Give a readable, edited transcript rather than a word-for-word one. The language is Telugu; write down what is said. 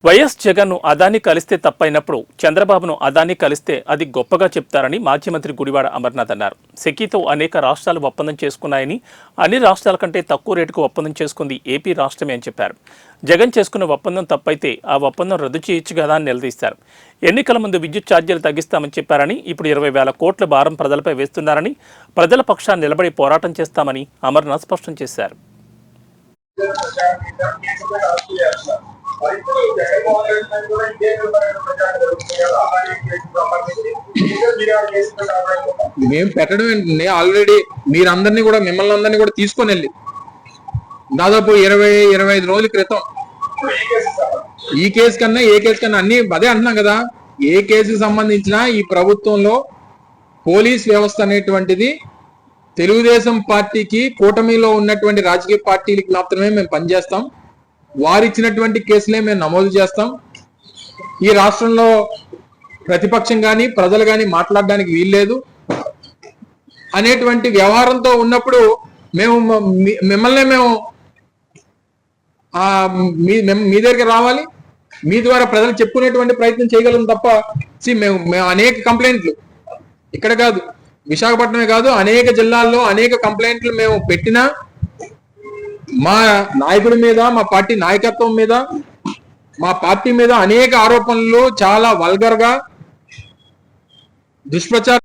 వైఎస్ జగన్ను అదాని కలిస్తే తప్పైనప్పుడు చంద్రబాబును అదాని కలిస్తే అది గొప్పగా చెప్తారని మాజీ మంత్రి గుడివాడ అమర్నాథ్ అన్నారు. సెకీతో అనేక రాష్ట్రాలు ఒప్పందం చేసుకున్నాయని, అన్ని రాష్ట్రాల కంటే తక్కువ రేటుకు ఒప్పందం చేసుకుంది ఏపీ రాష్ట్రమే అని చెప్పారు. జగన్ చేసుకున్న ఒప్పందం తప్పైతే ఆ ఒప్పందం రద్దు చేయొచ్చు కదా అని నిలదీశారు. ఎన్నికల ముందు విద్యుత్ ఛార్జీలు తగ్గిస్తామని చెప్పారని, ఇప్పుడు 20,000 కోట్ల భారం ప్రజలపై వేస్తున్నారని, ప్రజల పక్షాన్ని నిలబడి పోరాటం చేస్తామని అమర్నాథ్ స్పష్టం చేశారు. మేము పెట్టడం ఏంటండి, ఆల్రెడీ మీరందరినీ కూడా మిమ్మల్ని అందరినీ కూడా తీసుకొని వెళ్ళి దాదాపు 20-25 రోజుల క్రితం ఈ కేసు కన్నా ఏ కేసు కన్నా అన్ని అదే అంటున్నాం కదా. ఏ కేసుకు సంబంధించినా ఈ ప్రభుత్వంలో పోలీస్ వ్యవస్థ అనేటువంటిది తెలుగుదేశం పార్టీకి, కూటమిలో ఉన్నటువంటి రాజకీయ పార్టీలకు మాత్రమే మేము పనిచేస్తాం. వారిచ్చినటువంటి కేసులే మేము నమోదు చేస్తాం. ఈ రాష్ట్రంలో ప్రతిపక్షం కానీ ప్రజలు కానీ మాట్లాడడానికి వీల్లేదు అనేటువంటి వ్యవహారంతో ఉన్నప్పుడు మేము మిమ్మల్ని మీ దగ్గరికి రావాలి, మీ ద్వారా ప్రజలు చెప్పుకునేటువంటి ప్రయత్నం చేయగలం తప్ప మేము అనేక కంప్లైంట్లు ఇక్కడ కాదు, విశాఖపట్నమే కాదు, అనేక జిల్లాల్లో అనేక కంప్లైంట్లు మేము పెట్టినా మా నాయకుడి మీద, మా పార్టీ నాయకత్వం మీద, మా పార్టీ మీద అనేక ఆరోపణలు చాలా వల్గర్ గా దుష్ప్రచారం